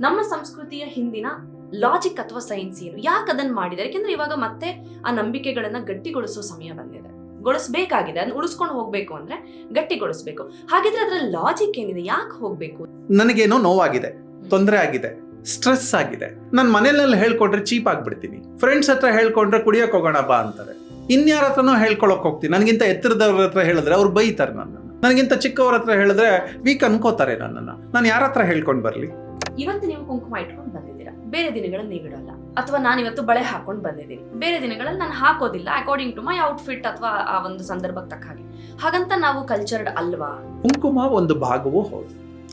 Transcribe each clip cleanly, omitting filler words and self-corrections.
ನಮ್ಮ ಸಂಸ್ಕೃತಿಯ ಹಿಂದಿನ ಲಾಜಿಕ್ ಅಥವಾ ಸೈನ್ಸ್ ಏನು, ಯಾಕೆ ಅದನ್ನ ಮಾಡಿದ್ದಾರೆ? ಯಾಕೆಂದ್ರೆ ಇವಾಗ ಮತ್ತೆ ಆ ನಂಬಿಕೆಗಳನ್ನ ಗಟ್ಟಿಗೊಳಿಸೋ ಸಮಯ ಬಂದಿದೆ, ಗೊಳಿಸಬೇಕಾಗಿದೆ. ಅದನ್ನ ಉಳಿಸ್ಕೊಂಡು ಹೋಗ್ಬೇಕು ಅಂದ್ರೆ ಗಟ್ಟಿಗೊಳಿಸ್ಬೇಕು. ಹಾಗಿದ್ರೆ ಅದರ ಲಾಜಿಕ್ ಏನಿದೆ? ಯಾಕೆ ಹೋಗ್ಬೇಕು? ನನಗೇನೋ ನೋವಾಗಿದೆ, ತೊಂದರೆ ಆಗಿದೆ, ಸ್ಟ್ರೆಸ್ ಆಗಿದೆ. ನಾನು ಮನೆಯಲ್ಲಿ ಹೇಳ್ಕೊಂಡ್ರೆ ಚೀಪ್ ಆಗ್ಬಿಡ್ತೀನಿ. ಫ್ರೆಂಡ್ಸ್ ಹತ್ರ ಹೇಳ್ಕೊಂಡ್ರೆ ಕುಡಿಯಕ್ ಹೋಗೋಣ ಬಾ ಅಂತಾರೆ. ಇನ್ಯಾರ ಹತ್ರನೂ ಹೇಳ್ಕೊಳಕ್ ಹೋಗ್ತೀನಿ. ನನಗಿಂತ ಎತ್ತರದವ್ರ ಹತ್ರ ಹೇಳಿದ್ರೆ ಅವ್ರು ಬೈತಾರೆ ನನ್ನನ್ನು. ನನಗಿಂತ ಚಿಕ್ಕವ್ರ ಹತ್ರ ಹೇಳಿದ್ರೆ ವೀಕ್ ಅನ್ಕೋತಾರೆ ನನ್ನನ್ನು. ನಾನು ಯಾರ ಹತ್ರ ಹೇಳ್ಕೊಂಡ್ ಬರ್ಲಿ? ಇವತ್ತು ನೀವು ಕುಂಕುಮ ಇಟ್ಕೊಂಡು ಬಂದಿದ್ದೀರಾ, ಬೇರೆ ದಿನಗಳಲ್ಲಿ ನೀವು ಇಡಲ್ಲ. ಅಥವಾ ನಾನು ಇವತ್ತು ಬಳೆ ಹಾಕೊಂಡು ಬಂದಿದ್ದೀನಿ, ಬೇರೆ ದಿನಗಳಲ್ಲಿ ನಾನು ಹಾಕೋದಿಲ್ಲ, ಅಕಾರ್ಡಿಂಗ್ ಟು ಮೈ ಔಟ್ಫಿಟ್ ಅಥವಾ ಆ ಒಂದು ಸಂದರ್ಭಕ್ಕೆ ತಕ್ಕ ಹಾಗೆ. ಹಾಗಂತ ನಾವು ಕಲ್ಚರ್ಡ್ ಅಲ್ವಾ? ಕುಂಕುಮ ಒಂದು ಭಾಗವೂ ಹೌದು,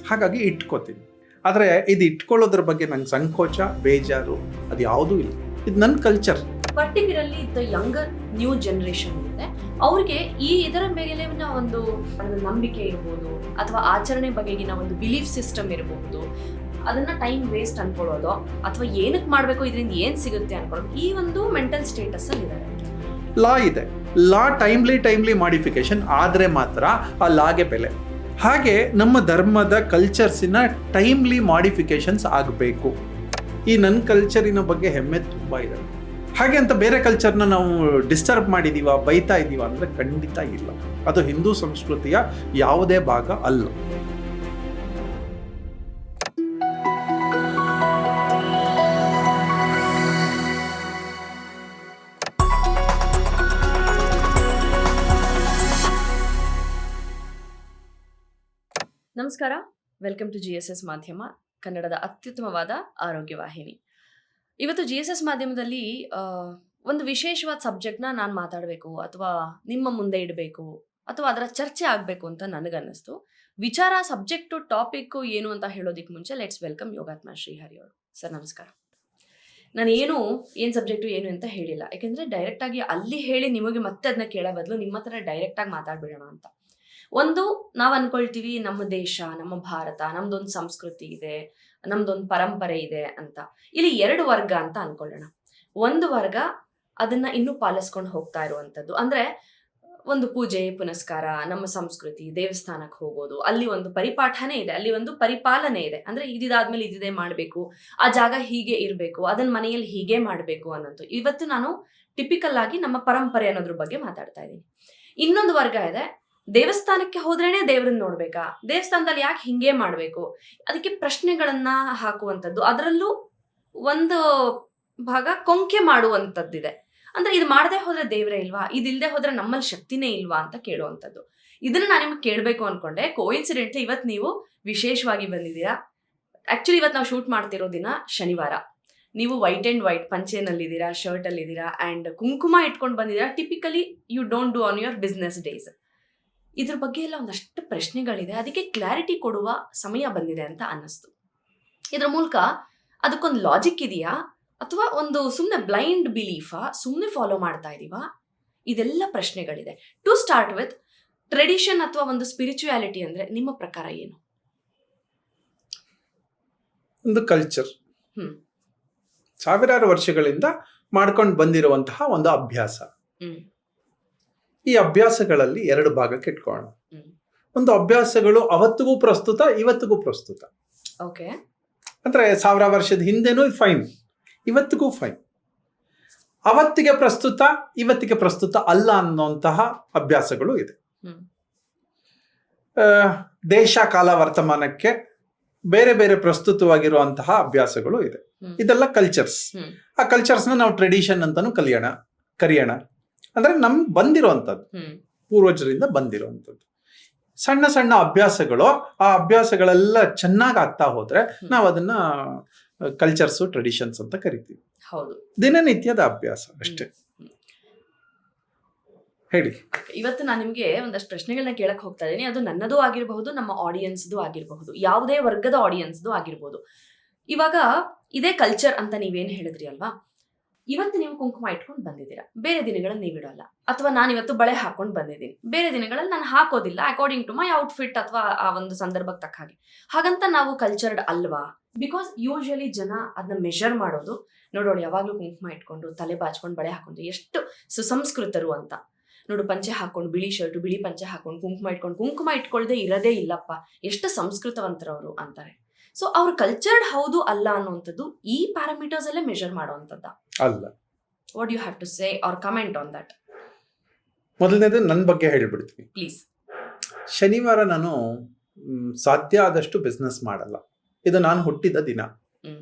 ಹಾಗಾಗಿ ಇಟ್ಕೋತೀನಿ. ಆದ್ರೆ ಇದು ಇಟ್ಕೊಳ್ಳೋದ್ರ ಬಗ್ಗೆ ನಂಗೆ ಸಂಕೋಚ, ಬೇಜಾರು ಅದು ಯಾವುದೂ ಇಲ್ಲ. ಇದು ನನ್ನ culture. Particularly the younger new generation ಇದೆ, ಅವ್ರಿಗೆ ಇದರ ಮೇಲೆ ಒಂದು ನಂಬಿಕೆ ಇರ್ಬೋದು, ಅಥವಾ ಆಚರಣೆ ಬಗೆಗಿನ ಒಂದು ಬಿಲೀಫ್ ಸಿಸ್ಟಮ್ ಇರಬಹುದು. ಅದನ್ನ ಟೈಮ್ ವೇಸ್ಟ್ ಅನ್ಕೊಳ್ಳೋದು, ಅಥವಾ ಏನಕ್ಕೆ ಮಾಡಬೇಕು, ಇದರಿಂದ ಏನ್ ಸಿಗುತ್ತೆ ಅನ್ಕೊಳ್ಳೋದು, ಈ ಒಂದು ಮೆಂಟಲ್ ಸ್ಟೇಟಸ್ ಅಲ್ಲಿ ಇದ್ದಾರೆ. ಲಾ ಇದೆ, ಲಾ ಟೈಮ್ಲಿ ಮಾಡಿಫಿಕೇಶನ್ ಆದ್ರೆ ಮಾತ್ರ ಆ ಲಾಗೆ ಬೆಲೆ. ಹಾಗೆ ನಮ್ಮ ಧರ್ಮದ ಕಲ್ಚರ್ಸಿನ ಟೈಮ್ಲಿ ಮಾಡಿಫಿಕೇಶನ್ಸ್ ಆಗಬೇಕು. ಈ ನನ್ನ ಕಲ್ಚರಿನ ಬಗ್ಗೆ ಹೆಮ್ಮೆ ತುಂಬ ಇದೆ. ಹಾಗೆ ಅಂತ ಬೇರೆ ಕಲ್ಚರ್ನ ನಾವು ಡಿಸ್ಟರ್ಬ್ ಮಾಡಿದೀವ, ಬೈತಾ ಇದ್ದೀವ ಅಂದರೆ ಖಂಡಿತ ಇಲ್ಲ. ಅದು ಹಿಂದೂ ಸಂಸ್ಕೃತಿಯ ಯಾವುದೇ ಭಾಗ ಅಲ್ಲ. ನಮಸ್ಕಾರ, ವೆಲ್ಕಮ್ ಟು GSS ಮಾಧ್ಯಮ, ಕನ್ನಡದ ಅತ್ಯುತ್ತಮವಾದ ಆರೋಗ್ಯ ವಾಹಿನಿ. ಇವತ್ತು GSS ಮಾಧ್ಯಮದಲ್ಲಿ ಒಂದು ವಿಶೇಷವಾದ ಸಬ್ಜೆಕ್ಟ್ನ ನಾನು ಮಾತಾಡಬೇಕು ಅಥವಾ ನಿಮ್ಮ ಮುಂದೆ ಇಡಬೇಕು ಅಥವಾ ಅದರ ಚರ್ಚೆ ಆಗಬೇಕು ಅಂತ ನನಗನ್ನಿಸ್ತು. ವಿಚಾರ, ಸಬ್ಜೆಕ್ಟು, ಟಾಪಿಕ್ಕು ಏನು ಅಂತ ಹೇಳೋದಕ್ಕೆ ಮುಂಚೆ ಲೆಟ್ಸ್ ವೆಲ್ಕಮ್ ಯೋಗಾತ್ಮ ಶ್ರೀಹರಿ ಅವರು. ಸರ್ ನಮಸ್ಕಾರ. ನಾನು ಏನು ಸಬ್ಜೆಕ್ಟು ಏನು ಅಂತ ಹೇಳಿಲ್ಲ, ಯಾಕೆಂದರೆ ಡೈರೆಕ್ಟಾಗಿ ಅಲ್ಲಿ ಹೇಳಿ ನಿಮಗೆ ಮತ್ತೆ ಅದನ್ನ ಕೇಳೋ ಬದಲು ನಿಮ್ಮ ಹತ್ರ ಡೈರೆಕ್ಟಾಗಿ ಮಾತಾಡ್ಬಿಡೋಣ ಅಂತ. ಒಂದು, ನಾವು ಅನ್ಕೊಳ್ತೀವಿ ನಮ್ಮ ದೇಶ, ನಮ್ಮ ಭಾರತ, ನಮ್ದೊಂದು ಸಂಸ್ಕೃತಿ ಇದೆ, ನಮ್ದೊಂದು ಪರಂಪರೆ ಇದೆ ಅಂತ. ಇಲ್ಲಿ ಎರಡು ವರ್ಗ ಅಂತ ಅನ್ಕೊಳ್ಳೋಣ. ಒಂದು ವರ್ಗ ಅದನ್ನ ಇನ್ನೂ ಪಾಲಿಸ್ಕೊಂಡು ಹೋಗ್ತಾ ಇರುವಂಥದ್ದು, ಅಂದ್ರೆ ಒಂದು ಪೂಜೆ ಪುನಸ್ಕಾರ, ನಮ್ಮ ಸಂಸ್ಕೃತಿ, ದೇವಸ್ಥಾನಕ್ಕೆ ಹೋಗೋದು, ಅಲ್ಲಿ ಒಂದು ಪರಿಪಾಠನೆ ಇದೆ, ಅಲ್ಲಿ ಒಂದು ಪರಿಪಾಲನೆ ಇದೆ. ಅಂದ್ರೆ ಇದಾದ್ಮೇಲೆ ಇದಿದೆ ಮಾಡಬೇಕು, ಆ ಜಾಗ ಹೀಗೆ ಇರಬೇಕು, ಅದನ್ನ ಮನೆಯಲ್ಲಿ ಹೀಗೆ ಮಾಡಬೇಕು ಅನ್ನೋದು. ಇವತ್ತು ನಾನು ಟಿಪಿಕಲ್ ಆಗಿ ನಮ್ಮ ಪರಂಪರೆ ಅನ್ನೋದ್ರ ಬಗ್ಗೆ ಮಾತಾಡ್ತಾ ಇದ್ದೀನಿ. ಇನ್ನೊಂದು ವರ್ಗ ಇದೆ, ದೇವಸ್ಥಾನಕ್ಕೆ ಹೋದ್ರೇನೆ ದೇವ್ರನ್ನ ನೋಡ್ಬೇಕಾ, ದೇವಸ್ಥಾನದಲ್ಲಿ ಯಾಕೆ ಹಿಂಗೆ ಮಾಡಬೇಕು, ಅದಕ್ಕೆ ಪ್ರಶ್ನೆಗಳನ್ನ ಹಾಕುವಂಥದ್ದು. ಅದರಲ್ಲೂ ಒಂದು ಭಾಗ ಕೊಂಕೆ ಮಾಡುವಂಥದ್ದಿದೆ. ಅಂದ್ರೆ ಇದು ಮಾಡದೆ ಹೋದ್ರೆ ದೇವ್ರೇ ಇಲ್ವಾ, ಇದಿಲ್ಲದೆ ಹೋದ್ರೆ ನಮ್ಮಲ್ಲಿ ಶಕ್ತಿನೇ ಇಲ್ವಾ ಅಂತ ಕೇಳುವಂಥದ್ದು. ಇದನ್ನ ನಾನು ನಿಮ್ಗೆ ಕೇಳಬೇಕು ಅನ್ಕೊಂಡೆ. ಕೋಇನ್ಸಿಡೆಂಟ್ಲಿ ಇವತ್ತು ನೀವು ವಿಶೇಷವಾಗಿ ಬಂದಿದ್ದೀರಾ. ಆಕ್ಚುಲಿ ಇವತ್ತು ನಾವು ಶೂಟ್ ಮಾಡ್ತಿರೋ ದಿನ ಶನಿವಾರ. ನೀವು ವೈಟ್ ಅಂಡ್ ವೈಟ್ ಪಂಚೆನಲ್ಲಿದ್ದೀರಾ, ಶರ್ಟ್ ಅಲ್ಲಿದ್ದೀರಾ, ಅಂಡ್ ಕುಂಕುಮ ಇಟ್ಕೊಂಡು ಬಂದಿದ್ದೀರಾ. Typically you don't do on your business days. ಇದ್ರ ಬಗ್ಗೆ ಎಲ್ಲ ಒಂದಷ್ಟು ಪ್ರಶ್ನೆಗಳಿದೆ, ಅದಕ್ಕೆ ಕ್ಲಾರಿಟಿ ಕೊಡುವ ಸಮಯ ಬಂದಿದೆ ಅಂತ ಅನ್ನಿಸ್ತು. ಇದ್ರ ಮೂಲಕ ಅದಕ್ಕೊಂದು ಲಾಜಿಕ್ ಇದೆಯಾ, ಅಥವಾ ಒಂದು ಸುಮ್ಮನೆ ಬ್ಲೈಂಡ್ ಬಿಲೀಫಾ, ಸುಮ್ಮನೆ ಫಾಲೋ ಮಾಡ್ತಾ ಇದೀವಾ? ಇದೆಲ್ಲ ಪ್ರಶ್ನೆಗಳಿದೆ. ಟು ಸ್ಟಾರ್ಟ್ ವಿತ್, ಟ್ರೆಡಿಷನ್ ಅಥವಾ ಒಂದು ಸ್ಪಿರಿಚುಯಾಲಿಟಿ ಅಂದ್ರೆ ನಿಮ್ಮ ಪ್ರಕಾರ ಏನು? ಒಂದು ಕಲ್ಚರ್, ಸಾವಿರಾರು ವರ್ಷಗಳಿಂದ ಮಾಡ್ಕೊಂಡು ಬಂದಿರುವಂತಹ ಒಂದು ಅಭ್ಯಾಸ. ಈ ಅಭ್ಯಾಸಗಳಲ್ಲಿ ಎರಡು ಭಾಗಕ್ಕೆ ಇಟ್ಕೊಳ್ಳೋಣ. ಒಂದು ಅಭ್ಯಾಸಗಳು ಅವತ್ತಿಗೂ ಪ್ರಸ್ತುತ, ಇವತ್ತಿಗೂ ಪ್ರಸ್ತುತ. ಓಕೆ, ಅಂದ್ರೆ 1000 ವರ್ಷದ ಹಿಂದೆನೂ ಫೈನ್, ಇವತ್ತಿಗೂ ಫೈನ್. ಅವತ್ತಿಗೆ ಪ್ರಸ್ತುತ, ಇವತ್ತಿಗೆ ಪ್ರಸ್ತುತ ಅಲ್ಲ ಅನ್ನುವಂತಹ ಅಭ್ಯಾಸಗಳು ಇದೆ. ದೇಶ ಕಾಲ ವರ್ತಮಾನಕ್ಕೆ ಬೇರೆ ಬೇರೆ ಪ್ರಸ್ತುತವಾಗಿರುವಂತಹ ಅಭ್ಯಾಸಗಳು ಇದೆ. ಇದೆಲ್ಲ ಕಲ್ಚರ್ಸ್. ಆ ಕಲ್ಚರ್ಸ್ನ ನಾವು ಟ್ರೆಡಿಷನ್ ಅಂತಾನು ಕರೆಯೋಣ. ಅಂದ್ರೆ ನಮ್ಗೆ ಬಂದಿರುವಂಥದ್ದು, ಪೂರ್ವಜರಿಂದ ಬಂದಿರುವಂಥದ್ದು ಸಣ್ಣ ಸಣ್ಣ ಅಭ್ಯಾಸಗಳು. ಆ ಅಭ್ಯಾಸಗಳೆಲ್ಲ ಚೆನ್ನಾಗಿ ಆಗ್ತಾ ಹೋದ್ರೆ ನಾವು ಅದನ್ನ ಕಲ್ಚರ್ಸು, ಟ್ರೆಡಿಷನ್ಸ್ ಅಂತ ಕರಿತೀವಿ. ಹೌದು, ದಿನನಿತ್ಯದ ಅಭ್ಯಾಸ ಅಷ್ಟೇ. ಹೇಳಿ. ಇವತ್ತು ನಾನು ನಿಮ್ಗೆ ಒಂದಷ್ಟು ಪ್ರಶ್ನೆಗಳನ್ನ ಕೇಳಕ್ ಹೋಗ್ತಾ ಇದ್ದೀನಿ. ಅದು ನನ್ನದೂ ಆಗಿರಬಹುದು, ನಮ್ಮ ಆಡಿಯನ್ಸ್ದು ಆಗಿರಬಹುದು, ಯಾವುದೇ ವರ್ಗದ ಆಡಿಯನ್ಸ್ದು ಆಗಿರ್ಬೋದು. ಇವಾಗ ಇದೇ ಕಲ್ಚರ್ ಅಂತ ನೀವೇನು ಹೇಳಿದ್ರಿ ಅಲ್ವಾ, ಇವತ್ತು ನೀವು ಕುಂಕುಮ ಇಟ್ಕೊಂಡು ಬಂದಿದ್ದೀರಾ, ಬೇರೆ ದಿನಗಳಲ್ಲಿ ನೀವು ಇಡಲ್ಲ. ಅಥವಾ ನಾನು ಇವತ್ತು ಬಳೆ ಹಾಕೊಂಡು ಬಂದಿದ್ದೀನಿ, ಬೇರೆ ದಿನಗಳಲ್ಲಿ ನಾನು ಹಾಕೋದಿಲ್ಲ, ಅಕಾರ್ಡಿಂಗ್ ಟು ಮೈ ಔಟ್ಫಿಟ್ ಅಥವಾ ಆ ಒಂದು ಸಂದರ್ಭಕ್ಕೆ ತಕ್ಕ ಹಾಗೆ. ಹಾಗಂತ ನಾವು ಕಲ್ಚರ್ಡ್ ಅಲ್ವಾ? ಬಿಕಾಸ್ ಯೂಶಲಿ ಜನ ಅದನ್ನ ಮೆಷರ್ ಮಾಡೋದು, ನೋಡೋಣ ಯಾವಾಗಲೂ ಕುಂಕುಮ ಇಟ್ಕೊಂಡು, ತಲೆ ಬಾಚ್ಕೊಂಡು, ಬಳೆ ಹಾಕೊಂಡು ಎಷ್ಟು ಸುಸಂಸ್ಕೃತರು ಅಂತ. ನೋಡು, ಪಂಚೆ ಹಾಕೊಂಡು, ಬಿಳಿ ಶರ್ಟು, ಬಿಳಿ ಪಂಚೆ ಹಾಕೊಂಡು, ಕುಂಕುಮ ಇಟ್ಕೊಂಡು, ಕುಂಕುಮ ಇಟ್ಕೊಳ್ದೆ ಇರೋದೇ ಇಲ್ಲಪ್ಪ, ಎಷ್ಟು ಸಂಸ್ಕೃತವಂತರವರು ಅಂತಾರೆ. ಸೊ ಅವ್ರ ಕಲ್ಚರ್ಡ್ ಹೌದು ಅಲ್ಲ ಅನ್ನುವಂಥದ್ದು ಈ ಪ್ಯಾರಾಮೀಟರ್ಸ್ ಅಲ್ಲೇ ಮೆಜರ್ ಮಾಡುವಂಥದ್ದ? ಅಲ್ಲ. What you have to say or comment on that? ಮೊದಲನೇದು ನನ್ನ ಬಗ್ಗೆ ಹೇಳ್ಬಿಡ್ತೀನಿ. ಪ್ಲೀಸ್. ಶನಿವಾರ ನಾನು ಸಾಧ್ಯ ಆದಷ್ಟು ಬಿಸ್ನೆಸ್ ಮಾಡಲ್ಲ. ಇದು ನಾನು ಹುಟ್ಟಿದ ದಿನ.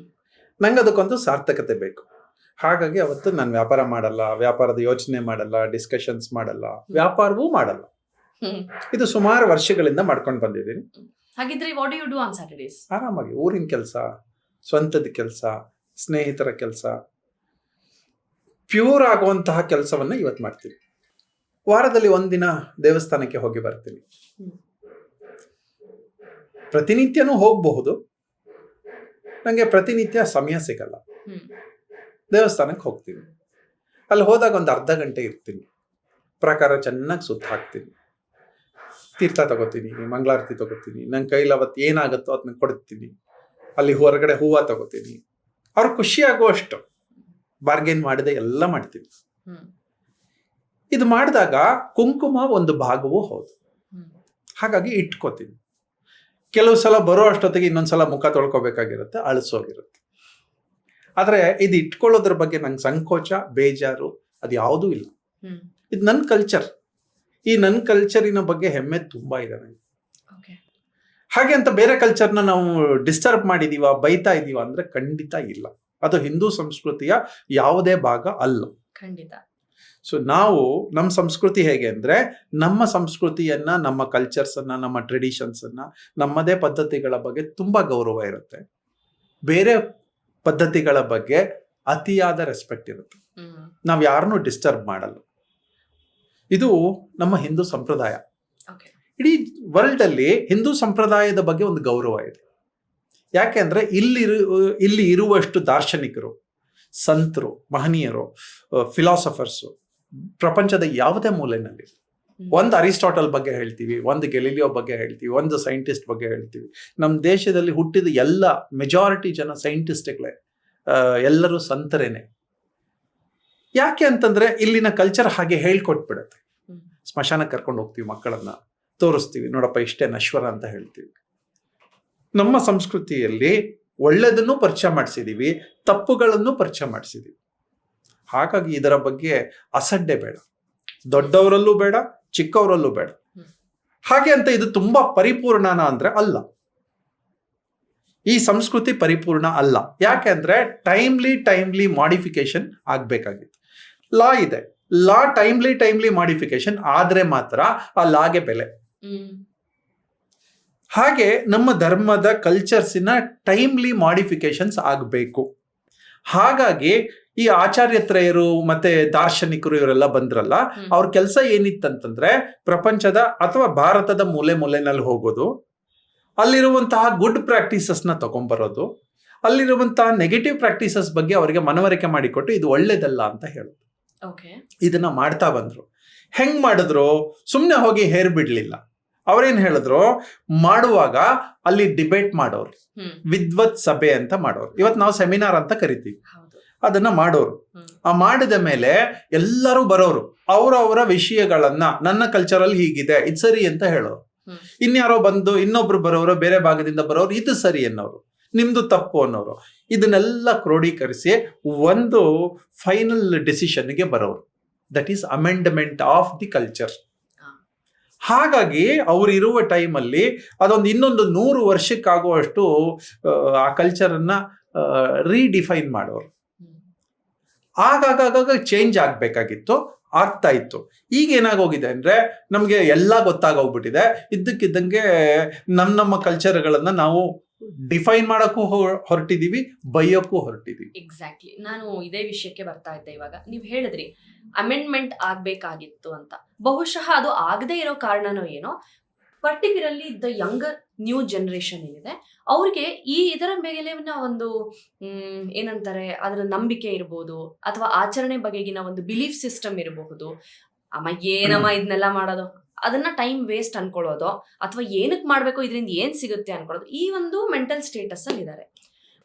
ನಂಗೆ ಅದಕ್ಕೊಂದು ಸಾರ್ಥಕತೆ ಬೇಕು. ಹಾಗಾಗಿ ಅವತ್ತು ನಾನು ವ್ಯಾಪಾರ ಮಾಡಲ್ಲ, ವ್ಯಾಪಾರದ ಯೋಚನೆ ಮಾಡಲ್ಲ, ಡಿಸ್ಕಷನ್ಸ್ ಮಾಡಲ್ಲ, ವ್ಯಾಪಾರವೂ ಮಾಡಲ್ಲ. ಇದು ಸುಮಾರು ವರ್ಷಗಳಿಂದ ಮಾಡ್ಕೊಂಡು ಬಂದಿದ್ದೀನಿ. ಹಾಗಿದ್ರೆ what you do on Saturdays? ಆರಾಮಾಗಿ ಊರಿನ ಕೆಲಸ, ಸ್ವಂತದ ಕೆಲಸ, ಸ್ನೇಹಿತರ ಕೆಲಸ, ಪ್ಯೂರ್ ಆಗುವಂತಹ ಕೆಲಸವನ್ನ ಇವತ್ತು ಮಾಡ್ತೀನಿ. ವಾರದಲ್ಲಿ ಒಂದಿನ ದೇವಸ್ಥಾನಕ್ಕೆ ಹೋಗಿ ಬರ್ತೀನಿ. ಪ್ರತಿನಿತ್ಯನೂ ಹೋಗಬಹುದು, ನನಗೆ ಪ್ರತಿನಿತ್ಯ ಸಮಯ ಸಿಗಲ್ಲ. ದೇವಸ್ಥಾನಕ್ಕೆ ಹೋಗ್ತೀನಿ. ಅಲ್ಲಿ ಹೋದಾಗ ಒಂದು ಅರ್ಧ ಗಂಟೆ ಇರ್ತೀನಿ. ಪ್ರಕಾರ ಚೆನ್ನಾಗಿ ಸುತ್ತ ಹಾಕ್ತೀನಿ, ತೀರ್ಥ ತಗೋತೀನಿ, ಮಂಗಳಾರತಿ ತಗೋತೀನಿ, ನನ್ನ ಕೈಲಿ ಅವತ್ತು ಏನಾಗುತ್ತೋ ಅದನ್ನ ಕೊಡ್ತೀನಿ. ಅಲ್ಲಿ ಹೊರಗಡೆ ಹೂವು ತಗೋತೀನಿ. ಅವ್ರು ಖುಷಿ ಆಗುವಷ್ಟು ಬಾರ್ಗೇನ್ ಮಾಡಿದೆ ಎಲ್ಲ ಮಾಡ್ತೀನಿ. ಇದು ಮಾಡಿದಾಗ ಕುಂಕುಮ ಒಂದು ಭಾಗವೂ ಹೌದು. ಹಾಗಾಗಿ ಇಟ್ಕೋತೀನಿ. ಕೆಲವು ಸಲ ಬರೋ ಅಷ್ಟೊತ್ತಿಗೆ ಇನ್ನೊಂದ್ಸಲ ಮುಖ ತೊಳ್ಕೊಬೇಕಾಗಿರುತ್ತೆ, ಅಳಿಸೋಗಿರುತ್ತೆ. ಆದರೆ ಇದು ಇಟ್ಕೊಳ್ಳೋದ್ರ ಬಗ್ಗೆ ನಂಗೆ ಸಂಕೋಚ, ಬೇಜಾರು ಅದು ಯಾವುದೂ ಇಲ್ಲ. ಇದು ನನ್ನ ಕಲ್ಚರ್. ಈ ನನ್ನ ಕಲ್ಚರಿನ ಬಗ್ಗೆ ಹೆಮ್ಮೆ ತುಂಬ ಇದೆ ನನಗೆ. ಹಾಗೆ ಅಂತ ಬೇರೆ ಕಲ್ಚರ್ನ ನಾವು ಡಿಸ್ಟರ್ಬ್ ಮಾಡಿದೀವ, ಬೈತಾ ಇದೀವ ಅಂದ್ರೆ ಖಂಡಿತ ಇಲ್ಲ. ಅದು ಹಿಂದೂ ಸಂಸ್ಕೃತಿಯ ಯಾವುದೇ ಭಾಗ ಅಲ್ಲ. ಖಂಡಿತ. ಸೊ ನಾವು ನಮ್ಮ ಸಂಸ್ಕೃತಿ ಹೇಗೆ ಅಂದ್ರೆ, ನಮ್ಮ ಸಂಸ್ಕೃತಿಯನ್ನ, ನಮ್ಮ ಕಲ್ಚರ್ಸ್ ಅನ್ನ, ನಮ್ಮ ಟ್ರೆಡಿಷನ್ಸ್ ಅನ್ನ, ನಮ್ಮದೇ ಪದ್ಧತಿಗಳ ಬಗ್ಗೆ ತುಂಬಾ ಗೌರವ ಇರುತ್ತೆ. ಬೇರೆ ಪದ್ಧತಿಗಳ ಬಗ್ಗೆ ಅತಿಯಾದ ರೆಸ್ಪೆಕ್ಟ್ ಇರುತ್ತೆ. ನಾವು ಯಾರನ್ನೂ ಡಿಸ್ಟರ್ಬ್ ಮಾಡಲ್ಲ. ಇದು ನಮ್ಮ ಹಿಂದೂ ಸಂಪ್ರದಾಯ. ಇಡೀ ವರ್ಲ್ಡ್ ಅಲ್ಲಿ ಹಿಂದೂ ಸಂಪ್ರದಾಯದ ಬಗ್ಗೆ ಒಂದು ಗೌರವ ಇದೆ. ಯಾಕೆ ಅಂದ್ರೆ ಇಲ್ಲಿ ಇರುವಷ್ಟು ದಾರ್ಶನಿಕರು, ಸಂತರು, ಮಹನೀಯರು, ಫಿಲಾಸಫರ್ಸು ಪ್ರಪಂಚದ ಯಾವುದೇ ಮೂಲೆಯಲ್ಲಿ. ಒಂದು ಅರಿಸ್ಟಾಟಲ್ ಬಗ್ಗೆ ಹೇಳ್ತೀವಿ, ಒಂದು ಗೆಲಿಲಿಯೋ ಬಗ್ಗೆ ಹೇಳ್ತೀವಿ, ಒಂದು ಸೈಂಟಿಸ್ಟ್ ಬಗ್ಗೆ ಹೇಳ್ತೀವಿ. ನಮ್ಮ ದೇಶದಲ್ಲಿ ಹುಟ್ಟಿದ ಎಲ್ಲ ಮೆಜಾರಿಟಿ ಜನ ಸೈಂಟಿಸ್ಟ್ಗಳೇ, ಎಲ್ಲರೂ ಸಂತರೇನೆ. ಯಾಕೆ ಅಂತಂದ್ರೆ ಇಲ್ಲಿನ ಕಲ್ಚರ್ ಹಾಗೆ ಹೇಳ್ಕೊಟ್ಬಿಡುತ್ತೆ. ಸ್ಮಶಾನಕ್ಕೆ ಕರ್ಕೊಂಡು ಹೋಗ್ತೀವಿ, ಮಕ್ಕಳನ್ನ ತೋರಿಸ್ತೀವಿ, ನೋಡಪ್ಪ ಇಷ್ಟೇ ನಶ್ವರ ಅಂತ ಹೇಳ್ತೀವಿ. ನಮ್ಮ ಸಂಸ್ಕೃತಿಯಲ್ಲಿ ಒಳ್ಳೆದನ್ನು ಪರಿಚಯ ಮಾಡಿಸಿದೀವಿ, ತಪ್ಪುಗಳನ್ನು ಪರಿಚಯ ಮಾಡಿಸಿದೀವಿ. ಹಾಗಾಗಿ ಇದರ ಬಗ್ಗೆ ಅಸಡ್ಡೆ ಬೇಡ, ದೊಡ್ಡವರಲ್ಲೂ ಬೇಡ, ಚಿಕ್ಕವರಲ್ಲೂ ಬೇಡ. ಹಾಗೆ ಅಂತ ಇದು ತುಂಬಾ ಪರಿಪೂರ್ಣನ ಅಂದ್ರೆ ಅಲ್ಲ. ಈ ಸಂಸ್ಕೃತಿ ಪರಿಪೂರ್ಣ ಅಲ್ಲ. ಯಾಕೆ ಅಂದ್ರೆ ಟೈಮ್ಲಿ ಮಾಡಿಫಿಕೇಶನ್ ಆಗ್ಬೇಕಾಗಿತ್ತು. ಲಾ ಇದೆ, ಲಾ ಟೈಮ್ಲಿ ಮಾಡಿಫಿಕೇಶನ್ ಆದ್ರೆ ಮಾತ್ರ ಆ ಲಾಗೆ ಬೆಲೆ. ಹಾಗೆ ನಮ್ಮ ಧರ್ಮದ ಕಲ್ಚರ್ಸಿನ ಟೈಮ್ಲಿ ಮಾಡಿಫಿಕೇಶನ್ಸ್ ಆಗಬೇಕು. ಹಾಗಾಗಿ ಈ ಆಚಾರ್ಯತ್ರಯರು ಮತ್ತೆ ದಾರ್ಶನಿಕರು ಇವರೆಲ್ಲ ಬಂದ್ರಲ್ಲ, ಅವ್ರ ಕೆಲಸ ಏನಿತ್ತಂತಂದ್ರೆ ಪ್ರಪಂಚದ ಅಥವಾ ಭಾರತದ ಮೂಲೆನಲ್ಲಿ ಹೋಗೋದು, ಅಲ್ಲಿರುವಂತಹ ಗುಡ್ ಪ್ರಾಕ್ಟೀಸಸ್ನ ತಗೊಂಡ್ಬರೋದು, ಅಲ್ಲಿರುವಂತಹ ನೆಗೆಟಿವ್ ಪ್ರಾಕ್ಟೀಸಸ್ ಬಗ್ಗೆ ಅವರಿಗೆ ಮನವರಿಕೆ ಮಾಡಿಕೊಟ್ಟು ಇದು ಒಳ್ಳೇದಲ್ಲ ಅಂತ ಹೇಳೋದು. ಇದನ್ನ ಮಾಡ್ತಾ ಬಂದ್ರು. ಹೆಂಗ್ ಮಾಡಿದ್ರು? ಸುಮ್ನೆ ಹೋಗಿ ಹೇರ್ ಬಿಡ್ಲಿಲ್ಲ. ಅವ್ರೇನ್ ಹೇಳಿದ್ರು, ಮಾಡುವಾಗ ಅಲ್ಲಿ ಡಿಬೇಟ್ ಮಾಡೋರು, ವಿದ್ವತ್ ಸಭೆ ಅಂತ ಮಾಡೋರು. ಇವತ್ತು ನಾವು ಸೆಮಿನಾರ್ ಅಂತ ಕರಿತೀವಿ, ಅದನ್ನ ಮಾಡೋರು. ಆ ಮಾಡಿದ ಮೇಲೆ ಎಲ್ಲರೂ ಬರೋರು, ಅವರವರ ವಿಷಯಗಳನ್ನ, ನನ್ನ ಕಲ್ಚರಲ್ಲಿ ಹೀಗಿದೆ, ಇದು ಸರಿ ಅಂತ ಹೇಳೋರು. ಇನ್ಯಾರೋ ಬಂದು ಇನ್ನೊಬ್ರು ಬರೋರು, ಬೇರೆ ಭಾಗದಿಂದ ಬರೋರು, ಇದು ಸರಿ ಅನ್ನೋರು, ನಿಮ್ದು ತಪ್ಪು ಅನ್ನೋರು. ಇದನ್ನೆಲ್ಲ ಕ್ರೋಢೀಕರಿಸಿ ಒಂದು ಫೈನಲ್ ಡಿಸಿಷನ್ಗೆ ಬರೋರು. That is amendment of the culture. ಹಾಗಾಗಿ ಅವ್ರು ಇರುವ ಟೈಮಲ್ಲಿ ಅದೊಂದು ಇನ್ನೊಂದು 100 ವರ್ಷಕ್ಕಾಗುವಷ್ಟು ಆ ಕಲ್ಚರನ್ನ ರೀಡಿಫೈನ್ ಮಾಡೋರು. ಆಗಾಗ ಚೇಂಜ್ ಆಗ್ಬೇಕಾಗಿತ್ತು, ಆಗ್ತಾ ಇತ್ತು. ಈಗ ಏನಾಗೋಗಿದೆ ಅಂದ್ರೆ ನಮ್ಗೆ ಎಲ್ಲ ಗೊತ್ತಾಗೋಗ್ಬಿಟ್ಟಿದೆ. ಇದ್ದಕ್ಕಿದ್ದಂಗೆ ನಮ್ಮ ಕಲ್ಚರ್ಗಳನ್ನ ನಾವು ಡಿಫೈನ್ ಮಾಡಕ್ಕೂ ಹೊರಟಿದೀವಿ, ಬೈಯೋಕ್ಕೂ ಹೊರಟಿದೀವಿ. ಎಕ್ಸಾಕ್ಟ್ಲಿ. ನಾನು ಇದೇ ವಿಷಯಕ್ಕೆ ಬರ್ತಾ ಇದ್ದೆ. ಇವಾಗ ನೀವು ಹೇಳಿದ್ರಿ ಅಮೆಂಡ್ಮೆಂಟ್ ಆಗ್ಬೇಕಾಗಿತ್ತು ಅಂತ. ಬಹುಶಃ ಅದು ಆಗದೆ ಇರೋ ಕಾರಣನೋ ಏನೋ, particularly the younger new generation ಏನಿದೆ ಅವ್ರಿಗೆ ಇದರ ಮೇಲಿನ ಒಂದು ಏನಂತಾರೆ, ಅದರ ನಂಬಿಕೆ ಇರ್ಬೋದು, ಅಥವಾ ಆಚರಣೆ ಬಗೆಗಿನ ಒಂದು ಬಿಲೀಫ್ ಸಿಸ್ಟಮ್ ಇರಬಹುದು. ಅಮ್ಮ ಏನಮ್ಮ ಇದನ್ನೆಲ್ಲ ಮಾಡೋದು, ಅದನ್ನ ಟೈಮ್ ವೇಸ್ಟ್ ಅನ್ಕೊಳ್ಳೋದು, ಅಥವಾ ಏನಕ್ಕೆ ಮಾಡಬೇಕು, ಇದರಿಂದ ಏನ್ ಸಿಗುತ್ತೆ ಅನ್ಕೊಳ್ಳೋದು, ಈ ಒಂದು ಮೆಂಟಲ್ ಸ್ಟೇಟಸ್ ಅಲ್ಲಿ ಇದ್ದಾರೆ.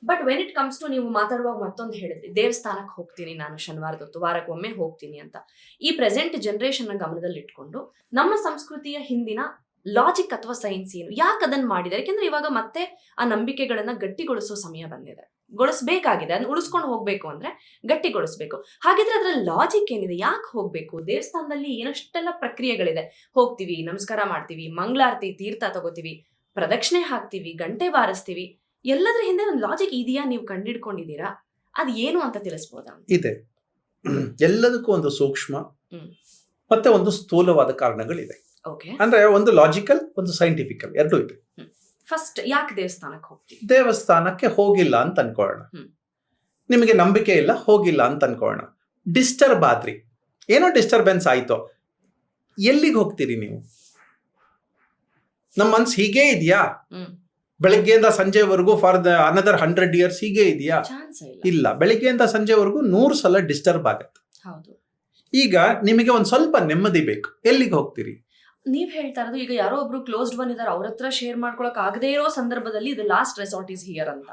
But when it comes to, ನೀವು ಮಾತಾಡುವಾಗ ಮತ್ತೊಂದು ಹೇಳಿದ್ರಿ, ದೇವಸ್ಥಾನಕ್ಕೆ ಹೋಗ್ತೀನಿ ನಾನು ಶನಿವಾರದೊತ್ತು, ವಾರಕ್ಕೊಮ್ಮೆ ಹೋಗ್ತೀನಿ ಅಂತ. ಈ ಪ್ರೆಸೆಂಟ್ ಜನರೇಷನ್ ಗಮನದಲ್ಲಿ ಇಟ್ಕೊಂಡು ನಮ್ಮ ಸಂಸ್ಕೃತಿಯ ಹಿಂದಿನ ಲಾಜಿಕ್ ಅಥವಾ ಸೈನ್ಸ್ ಏನು, ಯಾಕೆ ಅದನ್ನ ಮಾಡಿದ್ದಾರೆ? ಯಾಕೆಂದ್ರೆ ಇವಾಗ ಮತ್ತೆ ಆ ನಂಬಿಕೆಗಳನ್ನ ಗಟ್ಟಿಗೊಳಿಸೋ ಸಮಯ ಬಂದಿದೆ, ಗೊಳಿಸ್ಬೇಕಾಗಿದೆ. ಅದನ್ನ ಉಳಿಸ್ಕೊಂಡು ಹೋಗ್ಬೇಕು ಅಂದ್ರೆ ಗಟ್ಟಿಗೊಳಿಸ್ಬೇಕು. ಹಾಗಿದ್ರೆ ಅದ್ರ ಲಾಜಿಕ್ ಏನಿದೆ? ಯಾಕೆ ಹೋಗ್ಬೇಕು? ದೇವಸ್ಥಾನದಲ್ಲಿ ಏನಷ್ಟೆಲ್ಲ ಪ್ರಕ್ರಿಯೆಗಳಿದೆ. ಹೋಗ್ತೀವಿ, ನಮಸ್ಕಾರ ಮಾಡ್ತೀವಿ, ಮಂಗಳಾರತಿ, ತೀರ್ಥ ತಗೋತೀವಿ, ಪ್ರದಕ್ಷಿಣೆ ಹಾಕ್ತಿವಿ, ಗಂಟೆ ಬಾರಿಸ್ತೀವಿ. ಎಲ್ಲದ್ರ ಹಿಂದೆ ಒಂದು ಲಾಜಿಕ್ ಇದೆಯಾ? ನೀವು ಕಂಡಿಡ್ಕೊಂಡಿದ್ದೀರಾ? ಅದು ಏನು ಅಂತ ತಿಳಿಸ್ಬೋದಾ? ಇದೆ. ಎಲ್ಲದಕ್ಕೂ ಒಂದು ಸೂಕ್ಷ್ಮ ಮತ್ತೆ ಒಂದು ಸ್ಥೂಲವಾದ ಕಾರಣಗಳಿದೆ. ಓಕೆ, ಅಂದ್ರೆ ಒಂದು ಲಾಜಿಕಲ್, ಒಂದು ಸೈಂಟಿಫಿಕಲ್, ಎರಡೂ ಇದೆ. ಫಸ್ಟ್ ಯಾಕೆ ದೇವಸ್ಥಾನಕ್ಕೆ ಹೋಗ್ತೀವಿ? ದೇವಸ್ಥಾನಕ್ಕೆ ಹೋಗಿಲ್ಲ ಅಂತ ಅನ್ಕೊಳ್ಳೋಣ, ನಿಮಗೆ ನಂಬಿಕೆ ಇಲ್ಲ, ಹೋಗಿಲ್ಲ ಅಂತ ಅನ್ಕೊಳ್ಳೋಣ. ಡಿಸ್ಟರ್ಬ್ ಆದ್ರಿ, ಏನೋ ಡಿಸ್ಟರ್ಬೆನ್ಸ್ ಆಯ್ತು, ಎಲ್ಲಿಗೆ ಹೋಗ್ತೀರಿ ನೀವು? ನಮ್ಮ ಮನ್ಸು ಹೀಗೆ ಇದೆಯಾ ಬೆಳಗ್ಗೆಯಿಂದ ಸಂಜೆವರೆಗೂ ಫಾರ್ ದ ಅನದರ್ 100 years ಹೀಗೆ ಇದೆಯಾ? ಇಲ್ಲ, ಬೆಳಗ್ಗೆಯಿಂದ ಸಂಜೆವರೆಗೂ 100 ಸಲ ಡಿಸ್ಟರ್ಬ್ ಆಗತ್ತೆ. ಈಗ ನಿಮಗೆ ಒಂದ್ ಸ್ವಲ್ಪ ನೆಮ್ಮದಿ ಬೇಕು, ಎಲ್ಲಿಗೆ ಹೋಗ್ತೀರಿ? ನೀವ್ ಹೇಳ್ತಾ ಇರೋದು ಈಗ ಯಾರೋ ಒಬ್ರು ಕ್ಲೋಸ್ಡ್ ಒನ್ ಇದಾರೆ, ಅವ್ರ ಹತ್ರ ಶೇರ್ ಮಾಡ್ಕೊಳಕ್ ಆಗದೇ ಇರೋ ಸಂದರ್ಭದಲ್ಲಿ ಇದು ಲಾಸ್ಟ್ ರೆಸಾರ್ಟ್ ಇಸ್ ಹಿಯರ್ ಅಂತ.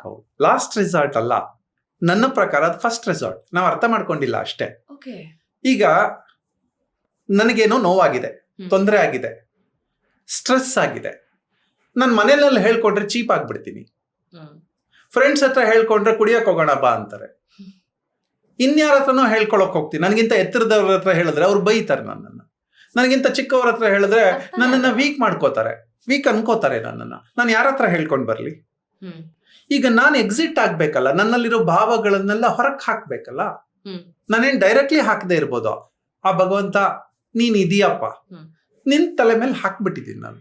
ಲಾಸ್ಟ್ ರೆಸಾರ್ಟ್ ಅಲ್ಲ, ನನ್ನ ಪ್ರಕಾರ ಅದು ಫಸ್ಟ್ ರೆಸಾರ್ಟ್. ನಾವು ಅರ್ಥ ಮಾಡ್ಕೊಂಡಿಲ್ಲ ಅಷ್ಟೇ. ಈಗ ನನಗೇನೋ ನೋವಾಗಿದೆ, ತೊಂದರೆ ಆಗಿದೆ, ಸ್ಟ್ರೆಸ್ ಆಗಿದೆ. ನಾನು ಮನೆಯಲ್ಲಿ ಹೇಳ್ಕೊಂಡ್ರೆ ಚೀಪ್ ಆಗ್ಬಿಡ್ತೀನಿ. ಫ್ರೆಂಡ್ಸ್ ಹತ್ರ ಹೇಳ್ಕೊಂಡ್ರೆ ಕುಡಿಯಕ್ ಹೋಗೋಣ ಬಾ ಅಂತಾರೆ. ಇನ್ಯಾರ ಹತ್ರನೋ ಹೇಳ್ಕೊಳಕ್ ಹೋಗ್ತೀನಿ. ನನಗಿಂತ ಎತ್ತರದವ್ರ ಹತ್ರ ಹೇಳಿದ್ರೆ ಅವ್ರು ಬೈತಾರೆ ನನ್ನನ್ನು. ನನಗಿಂತ ಚಿಕ್ಕವ್ರ ಹತ್ರ ಹೇಳಿದ್ರೆ ನನ್ನನ್ನು ವೀಕ್ ಮಾಡ್ಕೋತಾರೆ, ವೀಕ್ ಅನ್ಕೋತಾರೆ ನನ್ನನ್ನು. ನಾನು ಯಾರ ಹತ್ರ ಹೇಳ್ಕೊಂಡ್ ಬರ್ಲಿ? ಈಗ ನಾನು ಎಕ್ಸಿಟ್ ಆಗ್ಬೇಕಲ್ಲ, ನನ್ನಲ್ಲಿರೋ ಭಾವಗಳನ್ನೆಲ್ಲ ಹೊರಕ್ ಹಾಕ್ಬೇಕಲ್ಲ. ನಾನೇನ್ ಡೈರೆಕ್ಟ್ಲಿ ಹಾಕದೇ ಇರ್ಬೋದು. ಆ ಭಗವಂತ ನೀನ್ ಇದೀಯಪ್ಪ, ನಿನ್ ತಲೆ ಮೇಲೆ ಹಾಕ್ಬಿಟ್ಟಿದ್ದೀನಿ ನಾನು.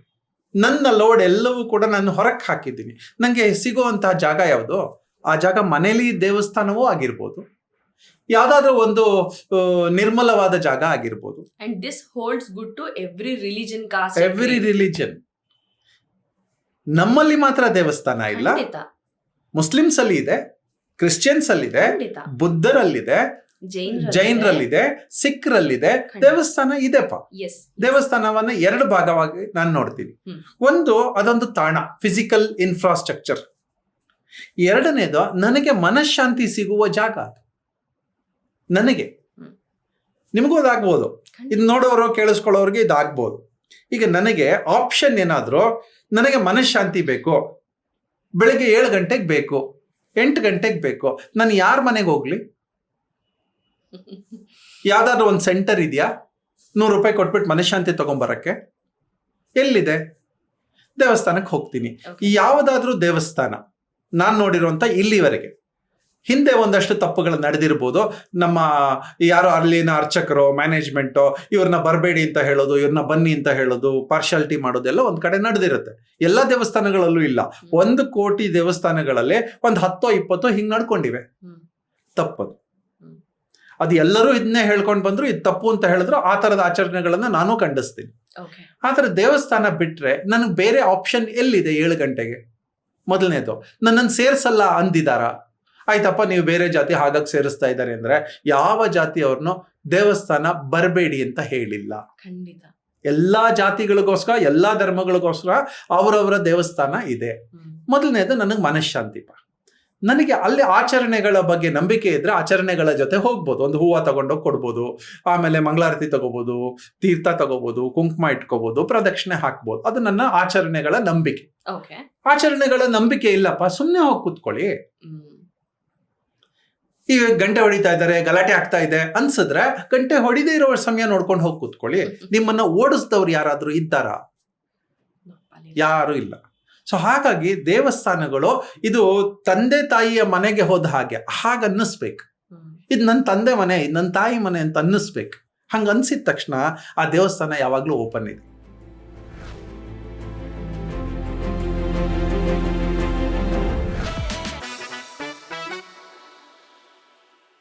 ನನ್ನ ಲೋಡ್ ಎಲ್ಲವೂ ಕೂಡ ನಾನು ಹೊರಕ್ಕೆ ಹಾಕಿದ್ದೀನಿ. ನನಗೆ ಸಿಗುವಂತಹ ಜಾಗ ಯಾವುದು? ಆ ಜಾಗ ಮನೇಲಿ ದೇವಸ್ಥಾನವೂ ಆಗಿರ್ಬೋದು, ಯಾವ್ದಾದ್ರೂ ಒಂದು ನಿರ್ಮಲವಾದ ಜಾಗ ಆಗಿರ್ಬೋದು. And this holds good to every religion, caste, every religion. ನಮ್ಮಲ್ಲಿ ಮಾತ್ರ ದೇವಸ್ಥಾನ ಇಲ್ಲ. ಮುಸ್ಲಿಮ್ಸ್ ಅಲ್ಲಿ ಇದೆ, ಕ್ರಿಶ್ಚಿಯನ್ಸ್ ಅಲ್ಲಿ ಇದೆ, ಬುದ್ಧರಲ್ಲಿದೆ, ಜೈನರಲ್ಲಿದೆ, ಸಿಖ್ರಲ್ಲಿದೆ. ದೇವಸ್ಥಾನ ಇದೆಪ್ಪ. ದೇವಸ್ಥಾನವನ್ನ 2 ಭಾಗವಾಗಿ ನಾನು ನೋಡ್ತೀನಿ. ಒಂದು, ಅದೊಂದು ತಾಣ, ಫಿಸಿಕಲ್ ಇನ್ಫ್ರಾಸ್ಟ್ರಕ್ಚರ್. ಎರಡನೇದು, ನನಗೆ ಮನಃಶಾಂತಿ ಸಿಗುವ ಜಾಗ. ನನಗೆ, ನಿಮಗೂ ಅದಾಗ್ಬೋದು, ಇದು ನೋಡೋರು ಕೇಳಿಸ್ಕೊಳ್ಳೋರಿಗೆ ಇದಾಗ್ಬೋದು. ಈಗ ನನಗೆ ಆಪ್ಷನ್ ಏನಾದ್ರು, ನನಗೆ ಮನಃಶಾಂತಿ ಬೇಕು, ಬೆಳಿಗ್ಗೆ 7 ಗಂಟೆಗೆ ಬೇಕು, 8 ಗಂಟೆಗೆ ಬೇಕು, ನಾನು ಯಾರ ಮನೆಗೆ ಹೋಗ್ಲಿ? ಯಾವ್ದಾದ್ರು ಒಂದು ಸೆಂಟರ್ ಇದೆಯಾ $100 ಕೊಟ್ಬಿಟ್ಟು ಮನಃಶಾಂತಿ ತಗೊಂಬರಕ್ಕೆ? ಎಲ್ಲಿದೆ? ದೇವಸ್ಥಾನಕ್ಕೆ ಹೋಗ್ತೀನಿ. ಯಾವುದಾದ್ರೂ ದೇವಸ್ಥಾನ ನಾನು ನೋಡಿರುವಂತ ಇಲ್ಲಿವರೆಗೆ, ಹಿಂದೆ ಒಂದಷ್ಟು ತಪ್ಪುಗಳು ನಡೆದಿರ್ಬೋದು. ನಮ್ಮ ಯಾರೋ ಅಲ್ಲಿನ ಅರ್ಚಕರು, ಮ್ಯಾನೇಜ್ಮೆಂಟು ಇವ್ರನ್ನ ಬರಬೇಡಿ ಅಂತ ಹೇಳೋದು, ಇವ್ರನ್ನ ಬನ್ನಿ ಅಂತ ಹೇಳೋದು, ಪಾರ್ಶಾಲಿಟಿ ಮಾಡೋದೆಲ್ಲ ಒಂದ್ ಕಡೆ ನಡೆದಿರುತ್ತೆ. ಎಲ್ಲ ದೇವಸ್ಥಾನಗಳಲ್ಲೂ ಇಲ್ಲ. 1 ಕೋಟಿ ದೇವಸ್ಥಾನಗಳಲ್ಲಿ ಒಂದು 10-20 ಹಿಂಗ್ ನಡ್ಕೊಂಡಿವೆ. ತಪ್ಪದು. ಅದು ಎಲ್ಲರೂ ಇದನ್ನೇ ಹೇಳ್ಕೊಂಡು ಬಂದ್ರು, ಇದು ತಪ್ಪು ಅಂತ ಹೇಳಿದ್ರು. ಆ ತರದ ಆಚರಣೆಗಳನ್ನ ನಾನು ಖಂಡಿಸ್ತೀನಿ. ಆದ್ರೆ ದೇವಸ್ಥಾನ ಬಿಟ್ರೆ ನನಗೆ ಬೇರೆ ಆಪ್ಷನ್ ಎಲ್ಲಿದೆ? 7 ಗಂಟೆಗೆ ಮೊದಲನೇದು, ನನ್ನನ್ನು ಸೇರ್ಸಲ್ಲ ಅಂದಿದಾರ? ಆಯ್ತಪ್ಪ, ನೀವು ಬೇರೆ ಜಾತಿ ಹಾಗಾಗಿ ಸೇರಿಸ್ತಾ ಇದ್ದಾರೆ ಅಂದ್ರೆ, ಯಾವ ಜಾತಿಯವ್ರನ್ನೋ ದೇವಸ್ಥಾನ ಬರಬೇಡಿ ಅಂತ ಹೇಳಿಲ್ಲ. ಖಂಡಿತ ಎಲ್ಲಾ ಜಾತಿಗಳಿಗೋಸ್ಕರ, ಎಲ್ಲಾ ಧರ್ಮಗಳಿಗೋಸ್ಕರ ಅವರವರ ದೇವಸ್ಥಾನ ಇದೆ. ಮೊದಲನೇದು, ನನಗೆ ಮನಃಶಾಂತಿಪ. ನನಗೆ ಅಲ್ಲಿ ಆಚರಣೆಗಳ ಬಗ್ಗೆ ನಂಬಿಕೆ ಇದ್ರೆ ಆಚರಣೆಗಳ ಜೊತೆ ಹೋಗ್ಬೋದು. ಒಂದು ಹೂವು ತಗೊಂಡೋಗಿ ಕೊಡ್ಬೋದು, ಆಮೇಲೆ ಮಂಗಳಾರತಿ ತಗೋಬಹುದು, ತೀರ್ಥ ತಗೋಬಹುದು, ಕುಂಕುಮ ಇಟ್ಕೋಬಹುದು, ಪ್ರದಕ್ಷಿಣೆ ಹಾಕ್ಬೋದು. ಅದು ನನ್ನ ಆಚರಣೆಗಳ ನಂಬಿಕೆ. ಆಚರಣೆಗಳ ನಂಬಿಕೆ ಇಲ್ಲಪ್ಪ, ಸುಮ್ಮನೆ ಹೋಗಿ ಕೂತ್ಕೊಳ್ಳಿ. ಈಗ ಗಂಟೆ ಹೊಡಿತಾ ಇದ್ದಾರೆ, ಗಲಾಟೆ ಆಗ್ತಾ ಇದೆ ಅನ್ಸಿದ್ರೆ ಗಂಟೆ ಹೊಡಿದೇ ಇರೋ ಸಮಯ ನೋಡ್ಕೊಂಡು ಹೋಗಿ ಕೂತ್ಕೊಳ್ಳಿ. ನಿಮ್ಮನ್ನ ಓಡಿಸಿದವ್ರು ಯಾರಾದ್ರೂ ಇದ್ದಾರಾ? ಯಾರು ಇಲ್ಲ. ಸೊ ಹಾಗಾಗಿ ದೇವಸ್ಥಾನಗಳು ಇದು ತಂದೆ ತಾಯಿಯ ಮನೆಗೆ ಹೋದ ಹಾಗನ್ನಿಸ್ಬೇಕು. ಇದು ನನ್ನ ತಂದೆ ಮನೆ, ಇದು ನನ್ನ ತಾಯಿ ಮನೆ ಅಂತ ಅನ್ನಿಸ್ಬೇಕು. ಹಂಗ ಅನ್ಸಿದ ತಕ್ಷಣ ಆ ದೇವಸ್ಥಾನ ಯಾವಾಗ್ಲೂ ಓಪನ್ ಇದೆ.